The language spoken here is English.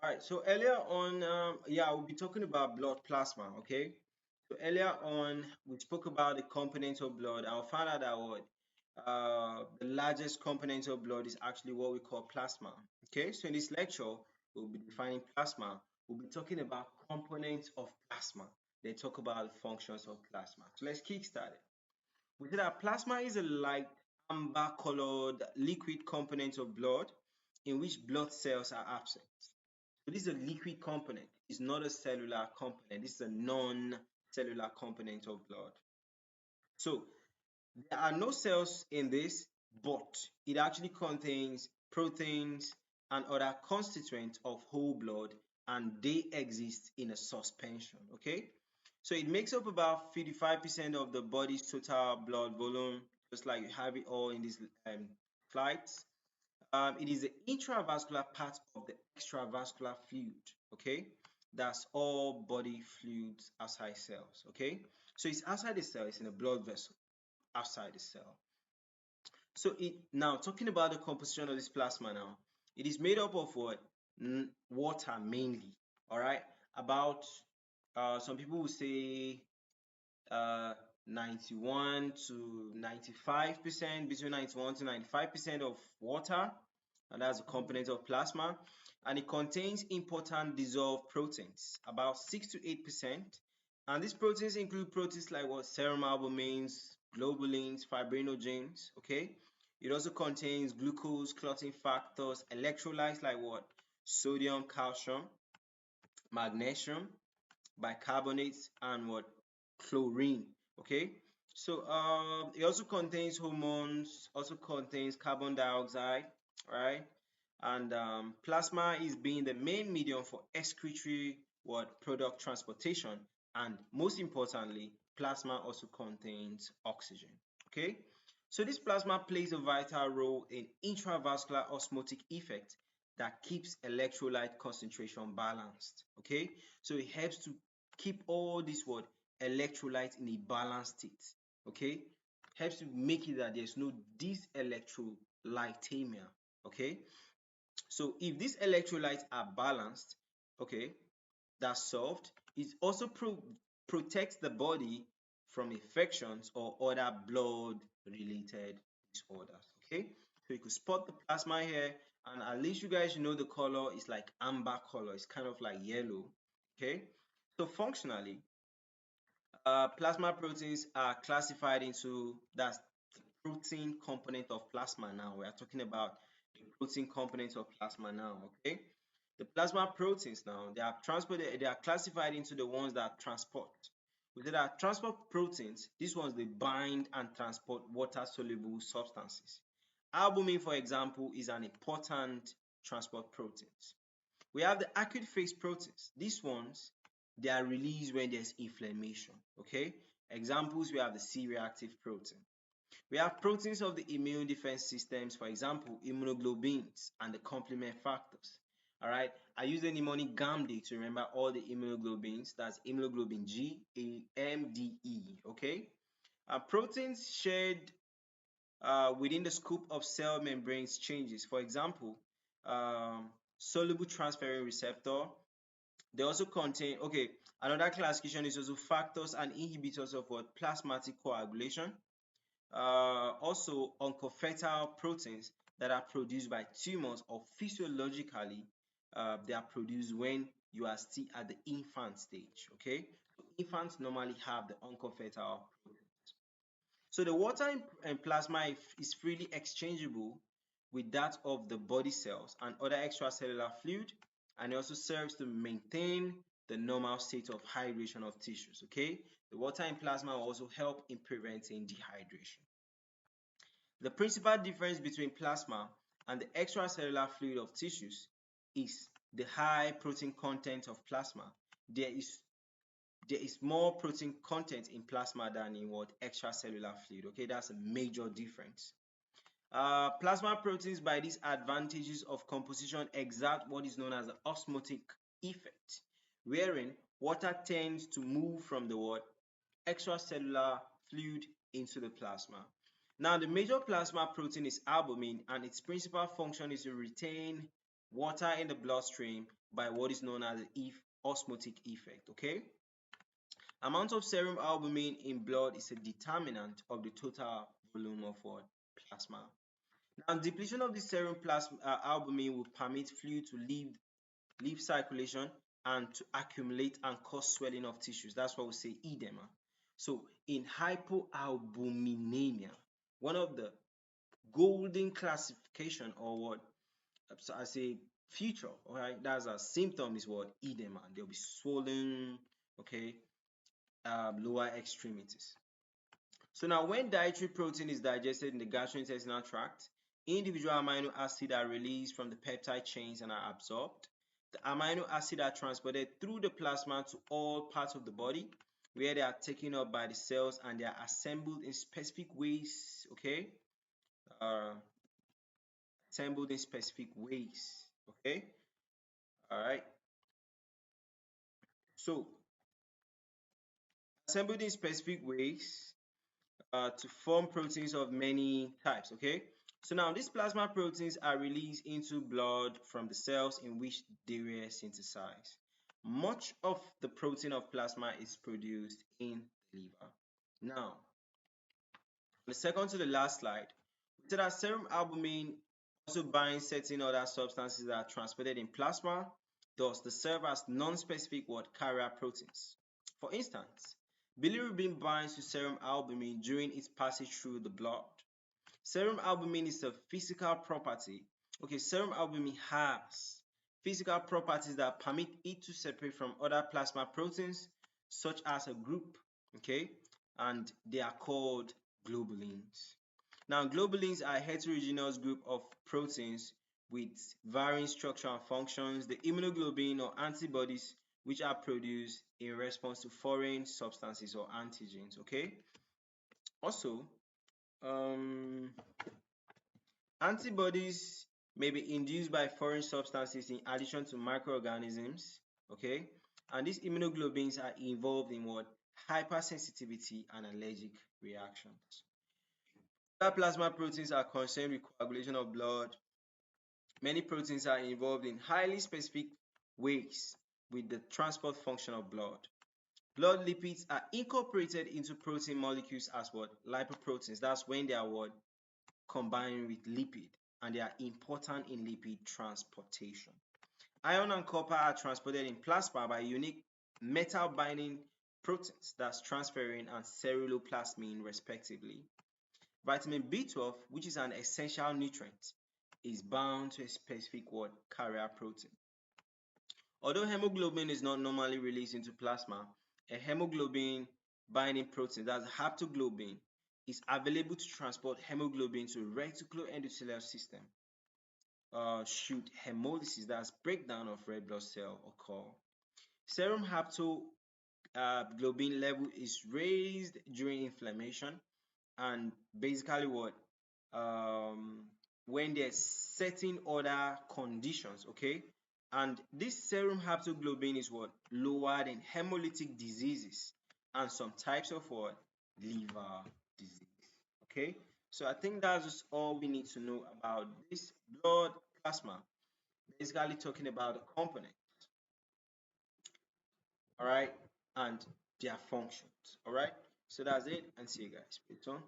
All right, so earlier on, we'll be talking about blood plasma, okay? So earlier on, we spoke about the components of blood. I found out that the largest component of blood is actually what we call plasma, okay? So in this lecture, we'll be defining plasma. We'll be talking about components of plasma. They talk about the functions of plasma. So let's kick started. We said that plasma is a light amber colored liquid component of blood in which blood cells are absent. So this is a liquid component. It's not a cellular component. This is a non-cellular component of blood. So there are no cells in this, but it actually contains proteins and other constituents of whole blood, and they exist in a suspension. Okay, so it makes up about 55% of the body's total blood volume, just like you have it all in these slides. It is the intravascular part of the extravascular fluid. Okay, that's all body fluids outside cells. Okay, so it's outside the cell, it's in a blood vessel outside the cell. So it now talking about the composition of this plasma now, it is made up of what? Water mainly. All right, about some people will say uh 91 to 95%, between 91 to 95% of water, and that's a component of plasma, and it contains important dissolved proteins, about 6 to 8%. And these proteins include proteins like what? Serum albumins, globulins, fibrinogens. Okay, it also contains glucose, clotting factors, electrolytes like what? Sodium, calcium, magnesium, bicarbonates, and what? Chlorine. Okay, so it also contains hormones, also contains carbon dioxide, right? And plasma is being the main medium for excretory what product transportation, and most importantly, plasma also contains oxygen. Okay, so this plasma plays a vital role in intravascular osmotic effect that keeps electrolyte concentration balanced. Okay, so it helps to keep all these what electrolytes in a balanced state. Okay, helps to make it that there's no dyselectrolytemia. Okay, so if these electrolytes are balanced, okay, that's solved. It also protects the body from infections or other blood related disorders. Okay, so you could spot the plasma here, and at least you guys know the color is like amber color, it's kind of like yellow. Okay, so functionally, plasma proteins are classified into that's the protein component of plasma. Now we are talking about the protein component of plasma now. Okay, the plasma proteins now, they are transported, they are classified into the ones that transport. With that transport proteins, these ones they bind and transport water soluble substances. Albumin, for example, is an important transport protein. We have the acute phase proteins. These ones, they are released when there's inflammation. Okay, examples, we have the C-reactive protein. We have proteins of the immune defense systems, for example, immunoglobulins and the complement factors. All right, I use the mnemonic GAMD to remember all the immunoglobulins. That's immunoglobulin G, A, M, D, E. Okay, proteins shared within the scoop of cell membranes changes. For example, soluble transferrin receptor. They also contain, okay, another classification is also factors and inhibitors of what? Plasmatic coagulation. Also oncofertile proteins that are produced by tumors, or physiologically they are produced when you are still at the infant stage. Okay, so infants normally have the oncofertile proteins. So the water in plasma is freely exchangeable with that of the body cells and other extracellular fluid, and it also serves to maintain the normal state of hydration of tissues. Okay, the water in plasma will also help in preventing dehydration. The principal difference between plasma and the extracellular fluid of tissues is the high protein content of plasma. There is more protein content in plasma than in what? Extracellular fluid. Okay, that's a major difference. Plasma proteins, by these advantages of composition, exert what is known as the osmotic effect, wherein water tends to move from the what? Extracellular fluid into the plasma. Now, the major plasma protein is albumin, and its principal function is to retain water in the bloodstream by what is known as the osmotic effect. Okay, amount of serum albumin in blood is a determinant of the total volume of what plasma. Now, depletion of the serum plasma albumin will permit fluid to leave circulation and to accumulate and cause swelling of tissues. That's why we say edema. So in hypoalbuminemia, one of the golden classification or what I say feature, all right, that's a symptom is what edema. There'll be swollen, okay, lower extremities. So now when dietary protein is digested in the gastrointestinal tract, individual amino acids are released from the peptide chains and are absorbed. The amino acids are transported through the plasma to all parts of the body where they are taken up by the cells and they are assembled in specific ways, okay? Assembled in specific ways, okay? All right. So assembled in specific ways to form proteins of many types, okay? So now these plasma proteins are released into blood from the cells in which they were synthesized. Much of the protein of plasma is produced in the liver. Now, the second to the last slide, we said that serum albumin also binds certain other substances that are transported in plasma, thus they serve as non-specific carrier proteins. For instance, bilirubin binds to serum albumin during its passage through the blood. Serum albumin is a physical property. Okay, serum albumin has physical properties that permit it to separate from other plasma proteins, such as a group, okay, and they are called globulins. Now, globulins are a heterogeneous group of proteins with varying structure and functions. The immunoglobulin or antibodies which are produced in response to foreign substances or antigens, okay? Also, antibodies may be induced by foreign substances in addition to microorganisms, okay? And these immunoglobulins are involved in what? Hypersensitivity and allergic reactions. Other plasma proteins are concerned with coagulation of blood. Many proteins are involved in highly specific ways with the transport function of blood. Blood lipids are incorporated into protein molecules as what? Lipoproteins. That's when they are what? Combined with lipid, and they are important in lipid transportation. Iron and copper are transported in plasma by unique metal binding proteins, that's transferrin and ceruloplasmin respectively. Vitamin B12, which is an essential nutrient, is bound to a specific carrier protein. Although hemoglobin is not normally released into plasma, a hemoglobin binding protein, that's haptoglobin, is available to transport hemoglobin to reticuloendothelial system should hemolysis, that's breakdown of red blood cell, occur. Serum haptoglobin level is raised during inflammation and basically when there's certain other conditions, okay? And this serum haptoglobin is lowered in hemolytic diseases and some types of liver disease, okay? So I think that's just all we need to know about this blood plasma, basically talking about the components, all right, and their functions, all right? So that's it, and see you guys. Peace on.